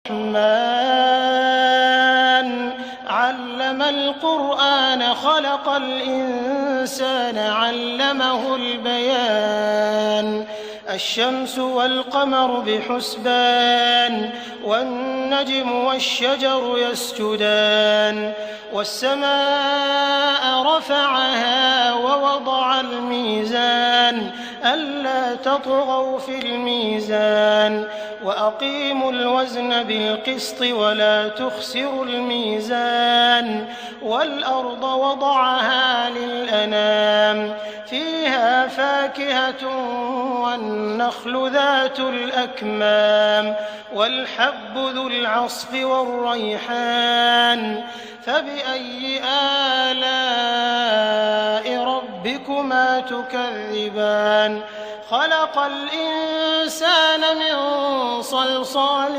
الرحمن علم القرآن خلق الإنسان علمه البيان الشمس والقمر بحسبان والنجم والشجر يسجدان والسماء رفعها ووضع الميزان ألا تطغوا في الميزان وأقيموا الوزن بالقسط ولا تخسروا الميزان والأرض وضعها للأنام فيها فاكهة والنخل ذات الأكمام والحب ذو العصف والريحان فبأي آلاء ربكما تكذبان خلق الإنسان من صلصال